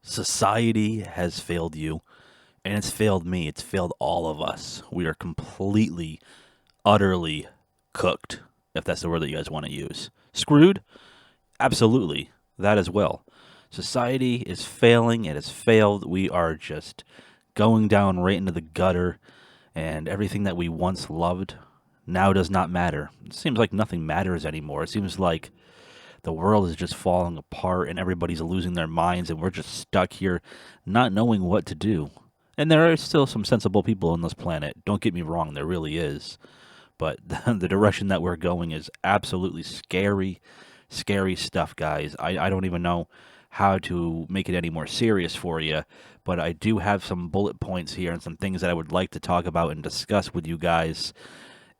Society has failed you, and it's failed me. It's failed all of us. We are completely, utterly cooked, if that's the word that you guys want to use. Screwed? Absolutely. That as well. Society is failing. It has failed. We are just going down right into the gutter, and everything that we once loved now does not matter. It seems like nothing matters anymore. It seems like the world is just falling apart and everybody's losing their minds and we're just stuck here not knowing what to do. And there are still some sensible people on this planet. Don't get me wrong, there really is. But the direction that we're going is absolutely scary, scary stuff, guys. I don't even know how to make it any more serious for you, but I do have some bullet points here and some things that I would like to talk about and discuss with you guys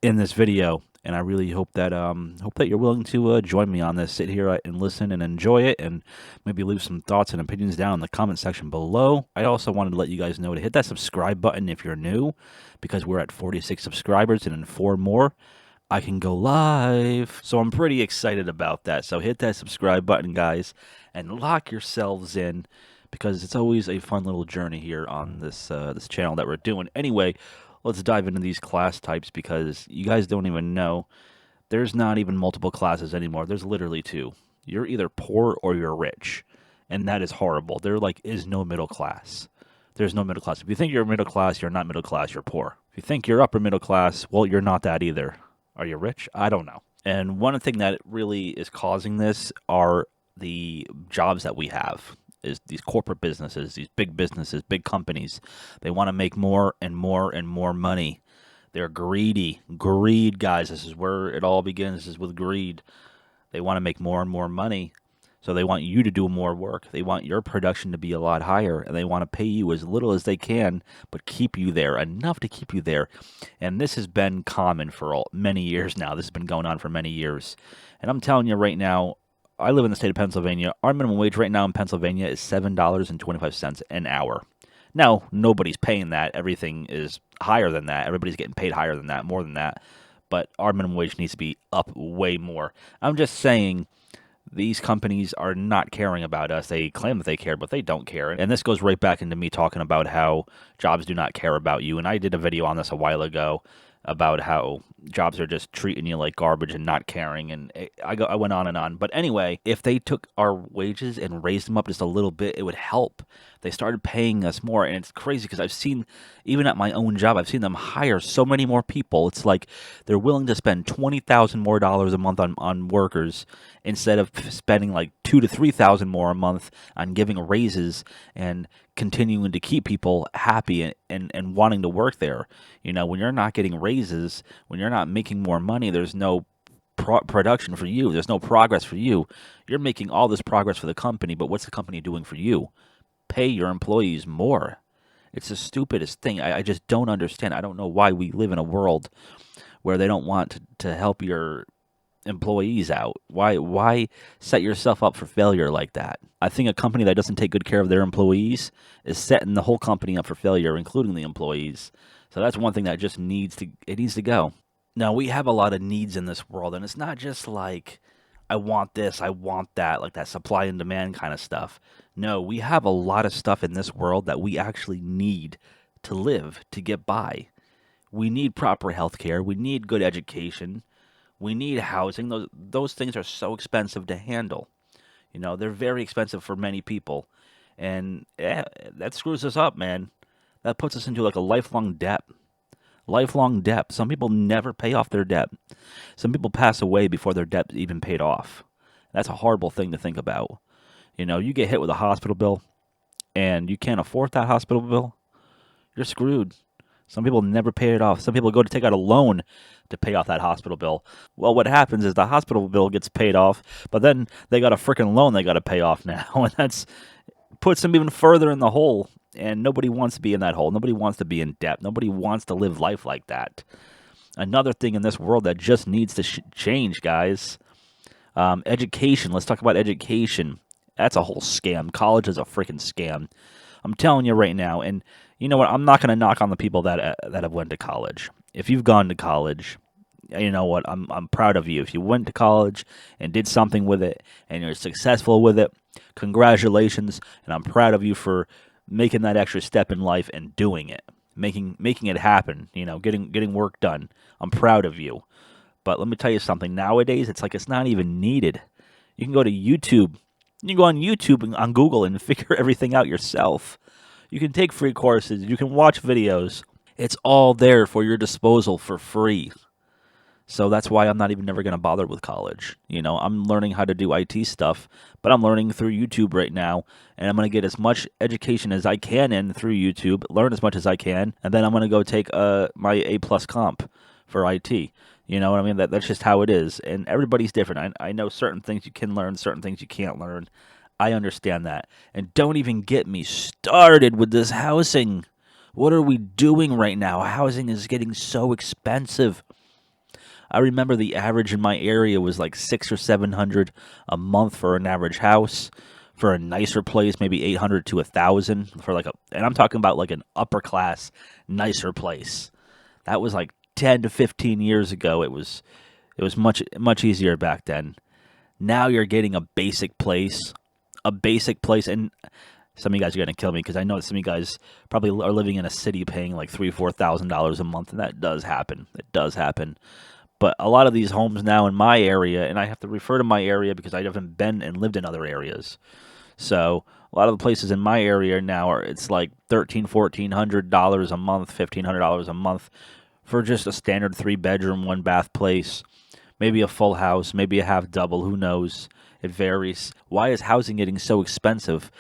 in this video, and I really hope that you're willing to join me on this. Sit here and listen and enjoy it, and maybe leave some thoughts and opinions down in the comment section below. I also wanted to let you guys know to hit that subscribe button if you're new, because we're at 46 subscribers, and in 4 more, I can go live. So I'm pretty excited about that. So hit that subscribe button, guys, and lock yourselves in, because it's always a fun little journey here on this channel that we're doing. Anyway, let's dive into these class types, because you guys don't even know there's not even multiple classes anymore. There's literally 2. You're either poor or you're rich, and that is horrible. There is no middle class. There's no middle class. If you think you're middle class, you're not middle class, you're poor. If you think you're upper middle class, well, you're not that either. Are you rich? I don't know. And one thing that really is causing this are the jobs that we have, is these corporate businesses, these big businesses, big companies. They want to make more and more and more money. They're greedy. Greed, guys. This is where it all begins. This is with greed. They want to make more and more money. So they want you to do more work. They want your production to be a lot higher, and they want to pay you as little as they can, but keep you there, enough to keep you there. And this has been common for many years now. This has been going on for many years. And I'm telling you right now, I live in the state of Pennsylvania. Our minimum wage right now in Pennsylvania is $7.25 an hour. Now, nobody's paying that. Everything is higher than that. Everybody's getting paid higher than that, more than that. But our minimum wage needs to be up way more. I'm just saying, these companies are not caring about us. They claim that they care, but they don't care. And this goes right back into me talking about how jobs do not care about you. And I did a video on this a while ago about how jobs are just treating you like garbage and not caring, and I went on and on. But anyway, if they took our wages and raised them up just a little bit, it would help. They started paying us more, and it's crazy because I've seen, even at my own job, I've seen them hire so many more people. It's like they're willing to spend $20,000 more a month on workers, instead of spending like $2,000 to $3,000 more a month on giving raises and continuing to keep people happy and wanting to work there. You know, when you're not getting raises, when you're not making more money, there's no production for you. There's no progress for you. You're making all this progress for the company, but what's the company doing for you? Pay your employees more. It's the stupidest thing. I just don't understand. I don't know why we live in a world where they don't want to help your employees out. Why set yourself up for failure like that? I think a company that doesn't take good care of their employees is setting the whole company up for failure, including the employees. So that's one thing that just needs to go. Now, we have a lot of needs in this world, and it's not just like, I want this, I want that, like that supply and demand kind of stuff. No, we have a lot of stuff in this world that we actually need to live, to get by. We need proper health care. We need good education. We need housing. Those things are so expensive to handle. You know, they're very expensive for many people. And that screws us up, man. That puts us into like a lifelong debt. Lifelong debt. Some people never pay off their debt. Some people pass away before their debt even paid off. That's a horrible thing to think about. You know, you get hit with a hospital bill and you can't afford that hospital bill, you're screwed. Some people never pay it off. Some people go to take out a loan to pay off that hospital bill. Well, what happens is the hospital bill gets paid off, but then they got a freaking loan they got to pay off now, and that's puts them even further in the hole. And nobody wants to be in that hole. Nobody wants to be in debt. Nobody wants to live life like that. Another thing in this world that just needs to change, guys. Education. Let's talk about education. That's a whole scam. College is a freaking scam. I'm telling you right now. And you know what? I'm not going to knock on the people that have went to college. If you've gone to college, you know what? I'm proud of you. If you went to college and did something with it and you're successful with it, Congratulations, and I'm proud of you for making that extra step in life and doing it, making it happen. Getting work done. I'm proud of you. But let me tell you something. Nowadays, it's like it's not even needed. You can go to YouTube. You can go on YouTube and on Google and figure everything out yourself. You can take free courses. You can watch videos. It's all there for your disposal for free. So that's why I'm not even never going to bother with college. I'm learning how to do IT stuff, but I'm learning through YouTube right now, and I'm going to get as much education as I can in through YouTube, learn as much as I can, and then I'm going to go take my A+ comp for IT. You know what I mean? That's just how it is, and everybody's different. I know certain things you can learn, certain things you can't learn. I understand that. And don't even get me started with this housing. What are we doing right now? Housing is getting so expensive. I remember the average in my area was like 600 or 700 a month for an average house. For a nicer place, maybe 800 to 1,000 for and I'm talking about like an upper class, nicer place. That was like 10 to 15 years ago. It was much easier back then. Now you're getting a basic place, and some of you guys are gonna kill me because I know some of you guys probably are living in a city paying like $3,000-4,000 a month, and that does happen. It does happen. But a lot of these homes now in my area, and I have to refer to my area because I haven't been and lived in other areas. So a lot of the places in my area now it's like $1,300-1,400 a month, $1,500 a month for just a standard 3-bedroom, 1-bath place. Maybe a full house, maybe a half double. Who knows? It varies. Why is housing getting so expensive?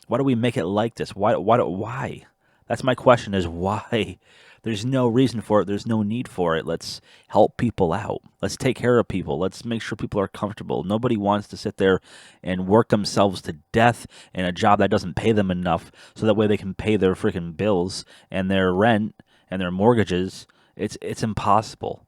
Why do we make it like this? Why? That's my question, is why? There's no reason for it. There's no need for it. Let's help people out. Let's take care of people. Let's make sure people are comfortable. Nobody wants to sit there and work themselves to death in a job that doesn't pay them enough so that way they can pay their freaking bills and their rent and their mortgages. It's impossible.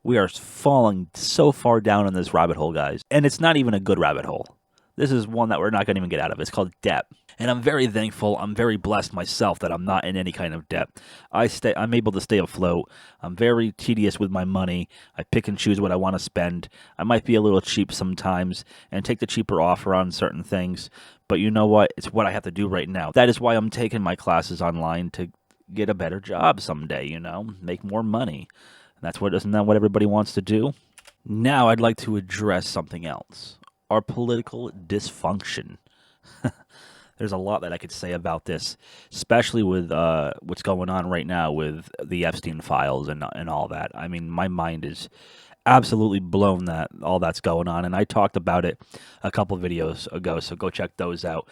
We are falling so far down in this rabbit hole, guys. And it's not even a good rabbit hole. This is one that we're not going to even get out of. It's called debt. And I'm very thankful. I'm very blessed myself that I'm not in any kind of debt. I'm able to stay afloat. I'm very tedious with my money. I pick and choose what I want to spend. I might be a little cheap sometimes and take the cheaper offer on certain things. But you know what? It's what I have to do right now. That is why I'm taking my classes online to get a better job someday, make more money. Isn't that what everybody wants to do? Now I'd like to address something else. Our political dysfunction. There's a lot that I could say about this, especially with what's going on right now with the Epstein files and all that. I mean, my mind is absolutely blown that all that's going on, and I talked about it a couple videos ago, so go check those out.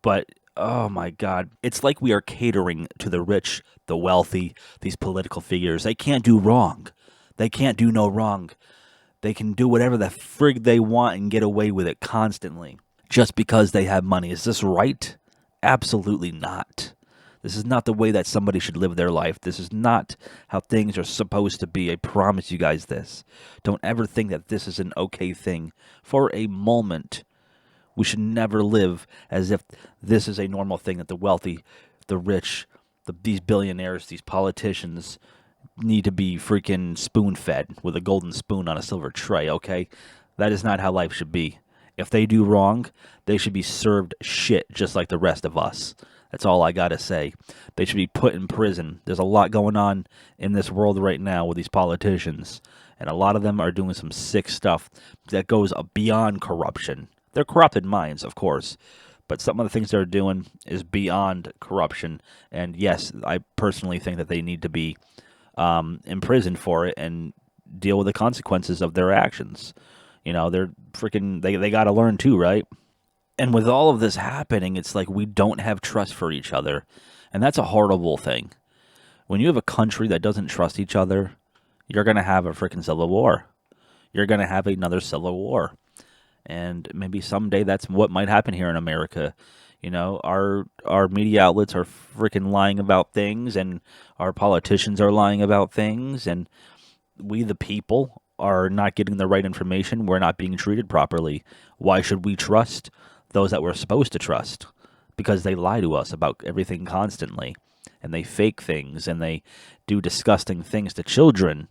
But oh my God, it's like we are catering to the rich, the wealthy, these political figures. They can't do wrong. They can't do no wrong. They can do whatever the frig they want and get away with it constantly just because they have money. Is this right? Absolutely not. This is not the way that somebody should live their life. This is not how things are supposed to be. I promise you guys this. Don't ever think that this is an okay thing for a moment. We should never live as if this is a normal thing, that the wealthy, the rich, these billionaires, these politicians need to be freaking spoon-fed with a golden spoon on a silver tray, okay? That is not how life should be. If they do wrong, they should be served shit just like the rest of us. That's all I gotta say. They should be put in prison. There's a lot going on in this world right now with these politicians, and a lot of them are doing some sick stuff that goes beyond corruption. They're corrupted minds, of course, but some of the things they're doing is beyond corruption, and yes, I personally think that they need to be imprisoned for it and deal with the consequences of their actions. They're freaking, they got to learn too, right? And with all of this happening, it's like we don't have trust for each other. And that's a horrible thing. When you have a country that doesn't trust each other, you're going to have a freaking civil war. You're going to have another civil war. And maybe someday that's what might happen here in America. Our media outlets are freaking lying about things, and our politicians are lying about things, and we, the people, are not getting the right information. We're not being treated properly. Why should we trust those that we're supposed to trust? Because they lie to us about everything constantly, and they fake things, and they do disgusting things to children,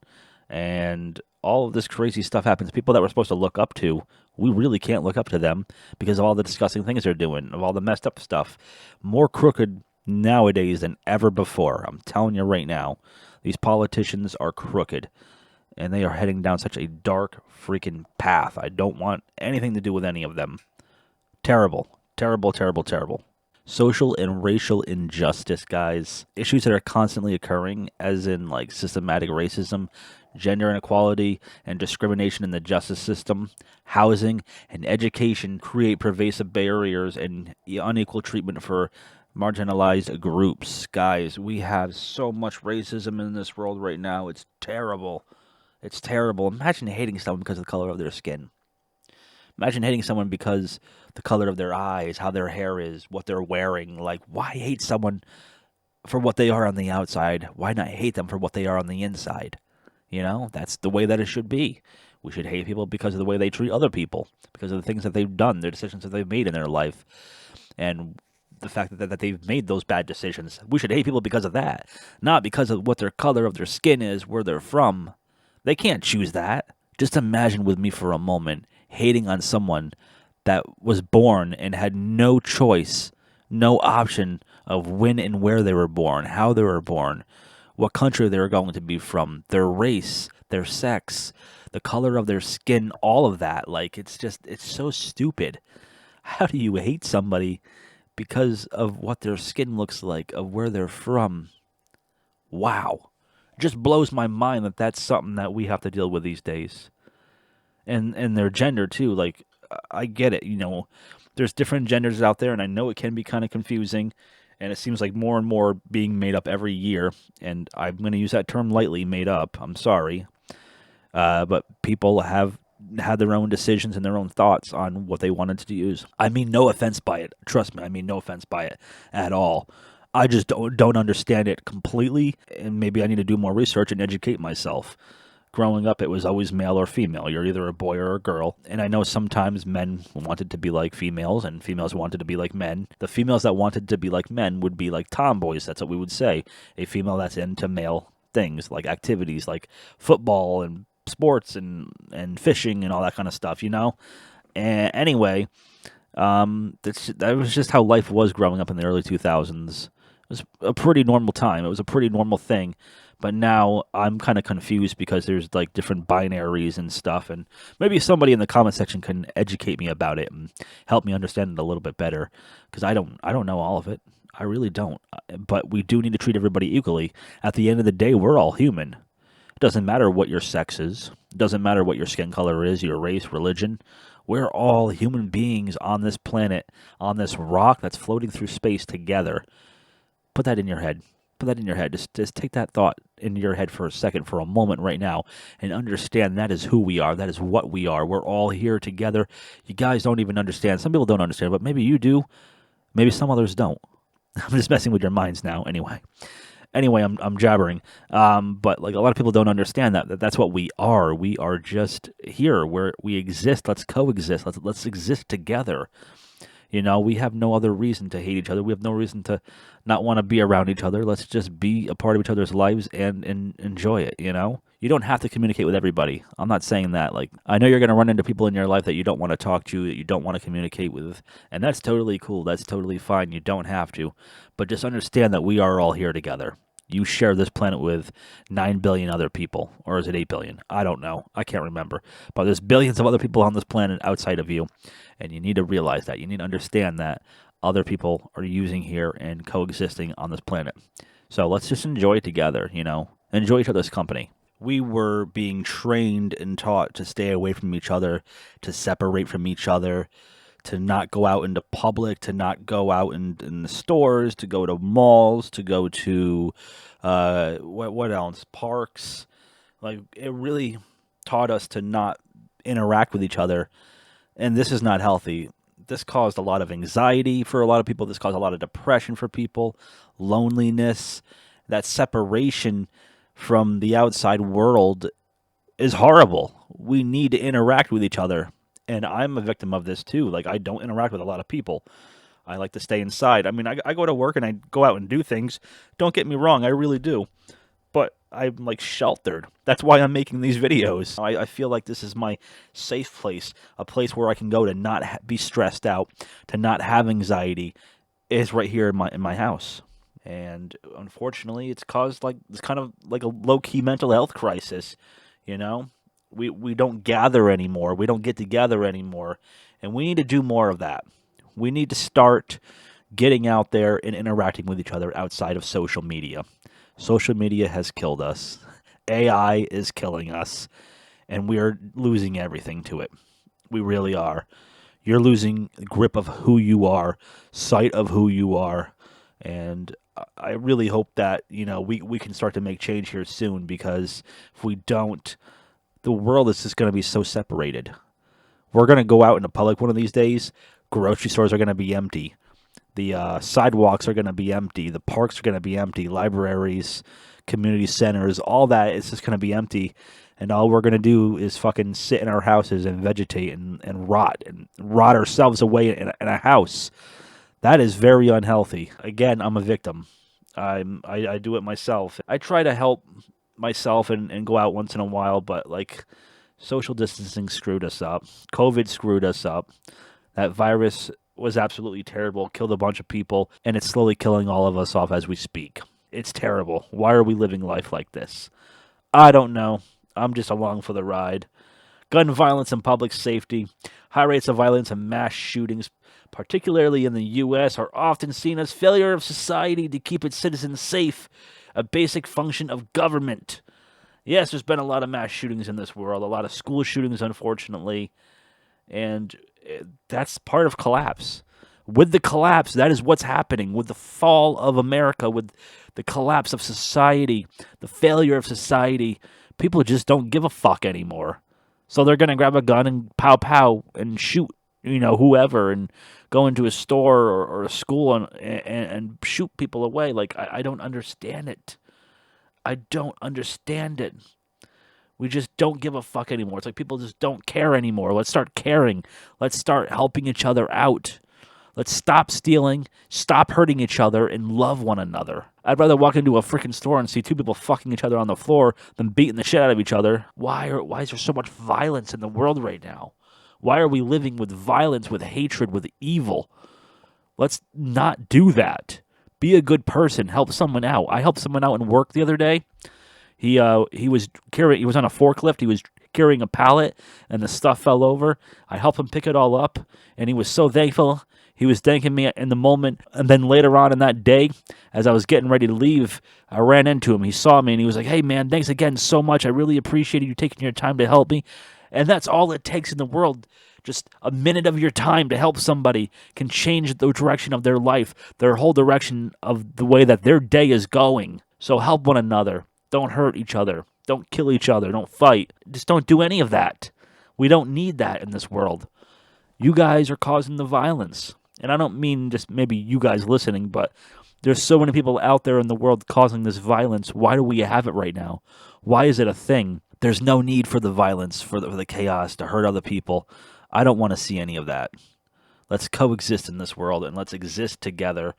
and all of this crazy stuff happens. People that we're supposed to look up to, we really can't look up to them because of all the disgusting things they're doing, of all the messed up stuff. More crooked nowadays than ever before. I'm telling you right now, these politicians are crooked, and they are heading down such a dark freaking path. I don't want anything to do with any of them. Terrible, terrible, terrible, terrible. Social and racial injustice, guys. Issues that are constantly occurring, as in like systematic racism, gender inequality, and discrimination in the justice system, housing, and education create pervasive barriers and unequal treatment for marginalized groups. Guys, we have so much racism in this world right now. It's terrible. It's terrible. Imagine hating someone because of the color of their skin. Imagine hating someone because the color of their eyes, how their hair is, what they're wearing. Like, why hate someone for what they are on the outside? Why not hate them for what they are on the inside? You know, that's the way that it should be. We should hate people because of the way they treat other people, because of the things that they've done, their decisions that they've made in their life, and the fact that they've made those bad decisions. We should hate people because of that, not because of what their color of their skin is, where they're from. They can't choose that. Just imagine with me for a moment hating on someone that was born and had no choice, no option of when and where they were born, how they were born, what country they were going to be from, their race, their sex, the color of their skin, all of that. Like, it's so stupid. How do you hate somebody because of what their skin looks like, of where they're from? Wow. Just blows my mind that that's something that we have to deal with these days. And their gender too. Like, I get it, there's different genders out there, and I know it can be kind of confusing, and it seems like more and more being made up every year, and I'm going to use that term lightly, made up. I'm sorry. But people have had their own decisions and their own thoughts on what they wanted to use. I mean no offense by it. Trust me, I mean no offense by it at all. I just don't understand it completely, and maybe I need to do more research and educate myself. Growing up, it was always male or female. You're either a boy or a girl. And I know sometimes men wanted to be like females and females wanted to be like men. The females that wanted to be like men would be like tomboys. That's what we would say. A female that's into male things, like activities like football and sports and fishing and all that kind of stuff, And anyway, that was just how life was growing up in the early 2000s. It was a pretty normal time. It was a pretty normal thing. But now I'm kind of confused because there's like different binaries and stuff, and maybe somebody in the comment section can educate me about it and help me understand it a little bit better, because I don't know all of it. I really don't. But we do need to treat everybody equally. At the end of the day, we're all human. It doesn't matter what your sex is. It doesn't matter what your skin color is, your race, religion. We're all human beings on this planet, on this rock that's floating through space together. Put that in your head. Put that in your head. Just take that thought into your head for a second, for a moment right now, and understand that is who we are. That is what we are. We're all here together. You guys don't even understand. Some people don't understand, but maybe you do. Maybe some others don't. I'm just messing with your minds now. Anyway, I'm jabbering. But like a lot of people don't understand that's what we are. We are just here where we exist. Let's coexist. Let's exist together. We have no other reason to hate each other. We have no reason to not want to be around each other. Let's just be a part of each other's lives and enjoy it, You don't have to communicate with everybody. I'm not saying that. Like, I know you're going to run into people in your life that you don't want to talk to, that you don't want to communicate with, and that's totally cool. That's totally fine. You don't have to. But just understand that we are all here together. You share this planet with 9 billion other people, or is it 8 billion? I don't know. I can't remember. But there's billions of other people on this planet outside of you, and you need to realize that. You need to understand that other people are using here and coexisting on this planet. So let's just enjoy it together, Enjoy each other's company. We were being trained and taught to stay away from each other, to separate from each other, to not go out into public, to not go out in the stores, to go to malls, to go to, what else? Parks. Like, it really taught us to not interact with each other, and this is not healthy. This caused a lot of anxiety for a lot of people. This caused a lot of depression for people, loneliness. That separation from the outside world is horrible. We need to interact with each other. And I'm a victim of this too. Like, I don't interact with a lot of people. I like to stay inside. I mean, I go to work and I go out and do things. Don't get me wrong, I really do. but I'm like sheltered. That's why I'm making these videos. I feel like this is my safe place, a place where I can go to not be stressed out, to not have anxiety, is right here in my house. And unfortunately, it's caused like it's kind of like a low key mental health crisis. You know, we don't gather anymore. We don't get together anymore, and we need to do more of that. We need to start getting out there and interacting with each other outside of social media. Social media has killed us. AI is killing us, and we are losing everything to it. We really are. You're losing grip of who you are, sight of who you are, and I really hope that we can start to make change here soon, because if we don't, the world is just going to be so separated. We're going to go out in the public one of these days. Grocery stores are going to be empty. The sidewalks are going to be empty. The parks are going to be empty. Libraries, community centers, all that is just going to be empty. And all we're going to do is fucking sit in our houses and vegetate and rot ourselves away in a house. That is very unhealthy. Again, I'm a victim. I do it myself. I try to help myself and go out once in a while, but like social distancing screwed us up. COVID screwed us up. That virus was absolutely terrible, killed a bunch of people, and it's slowly killing all of us off as we speak. It's terrible. Why are we living life like this? I don't know. I'm just along for the ride. Gun violence and public safety. High rates of violence and mass shootings, particularly in the U.S., are often seen as failure of society to keep its citizens safe, a basic function of government. Yes, there's been a lot of mass shootings in this world, a lot of school shootings, unfortunately, and that's part of collapse. With the collapse, that is what's happening. With the fall of America, with the collapse of society, the failure of society, people just don't give a fuck anymore. So they're going to grab a gun and pow pow and shoot, whoever, and go into a store or a school and shoot people away. Like, I don't understand it. I don't understand it. We just don't give a fuck anymore. It's like people just don't care anymore. Let's start caring. Let's start helping each other out. Let's stop stealing, stop hurting each other, and love one another. I'd rather walk into a freaking store and see two people fucking each other on the floor than beating the shit out of each other. Why is there so much violence in the world right now? Why are we living with violence, with hatred, with evil? Let's not do that. Be a good person. Help someone out. I helped someone out in work the other day. He was on a forklift. He was carrying a pallet, and the stuff fell over. I helped him pick it all up, and he was so thankful. He was thanking me in the moment, and then later on in that day, as I was getting ready to leave, I ran into him. He saw me, and he was like, "Hey, man, thanks again so much. I really appreciated you taking your time to help me." And that's all it takes in the world. Just a minute of your time to help somebody can change the direction of their life, their whole direction of the way that their day is going. So help one another. Don't hurt each other. Don't kill each other. Don't fight. Just don't do any of that. We don't need that in this world. You guys are causing the violence. And I don't mean just maybe you guys listening, but there's so many people out there in the world causing this violence. Why do we have it right now? Why is it a thing? There's no need for the violence, for the chaos, to hurt other people. I don't want to see any of that. Let's coexist in this world, and let's exist together.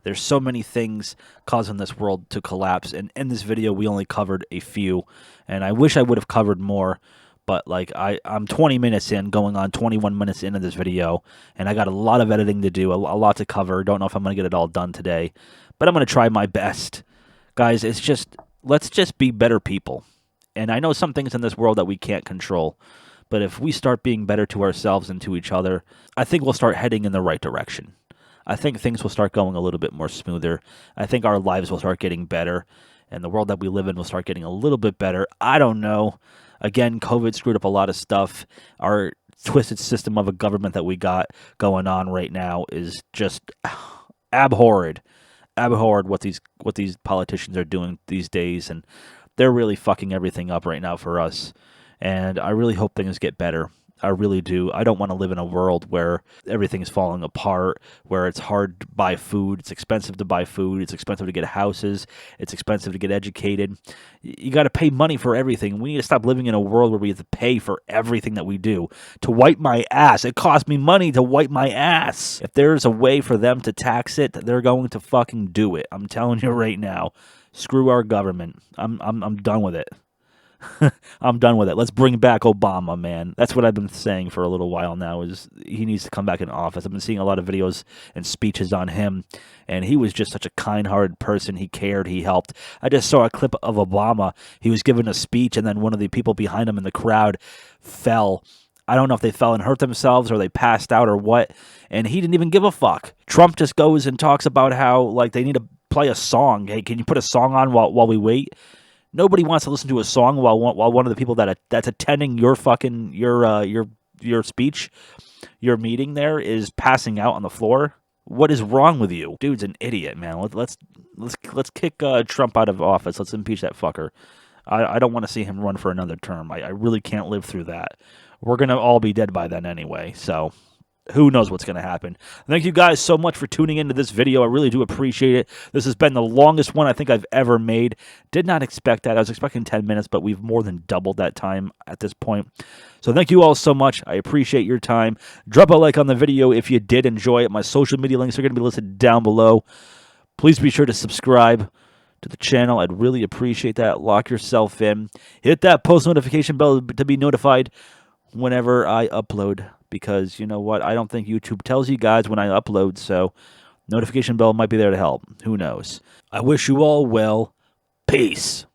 There's so many things causing this world to collapse, and in this video we only covered a few, and I wish I would have covered more, but like I'm 20 minutes in, going on 21 minutes into this video, and I got a lot of editing to do, a lot to cover. Don't know if I'm going to get it all done today, but I'm going to try my best. Guys, let's just be better people. And I know some things in this world that we can't control, but if we start being better to ourselves and to each other, I think we'll start heading in the right direction. I think things will start going a little bit more smoother. I think our lives will start getting better, and the world that we live in will start getting a little bit better. I don't know. Again, COVID screwed up a lot of stuff. Our twisted system of a government that we got going on right now is just abhorred. Abhorred what these politicians are doing these days, and they're really fucking everything up right now for us. And I really hope things get better. I really do. I don't want to live in a world where everything's falling apart, where it's hard to buy food, it's expensive to buy food, it's expensive to get houses, it's expensive to get educated. You got to pay money for everything. We need to stop living in a world where we have to pay for everything that we do. To wipe my ass, it costs me money to wipe my ass. If there's a way for them to tax it, they're going to fucking do it. I'm telling you right now. Screw our government. I'm done with it. I'm done with it. Let's bring back Obama, man. That's what I've been saying for a little while now, is he needs to come back in office. I've been seeing a lot of videos and speeches on him, and he was just such a kind-hearted person. He cared. He helped. I just saw a clip of Obama. He was giving a speech, and then one of the people behind him in the crowd fell. I don't know if they fell and hurt themselves or they passed out or what, and he didn't even give a fuck. Trump just goes and talks about how, like, they need to play a song. Hey, can you put a song on while we wait? Nobody wants to listen to a song while one of the people that's attending your fucking your speech, your meeting there, is passing out on the floor. What is wrong with you? Dude's an idiot, man. Let's kick Trump out of office. Let's impeach that fucker. I don't want to see him run for another term. I really can't live through that. We're gonna all be dead by then anyway. So who knows what's going to happen. Thank you guys so much for tuning into this video. I really do appreciate it. This has been the longest one I think I've ever made. Did not expect that. I was expecting 10 minutes, but we've more than doubled that time at this point. So thank you all so much. I appreciate your time. Drop a like on the video if you did enjoy it. My social media links are going to be listed down below. Please be sure to subscribe to the channel. I'd really appreciate that. Lock yourself in. Hit that post notification bell to be notified whenever I upload, because you know what? I don't think YouTube tells you guys when I upload, so notification bell might be there to help. Who knows? I wish you all well. Peace.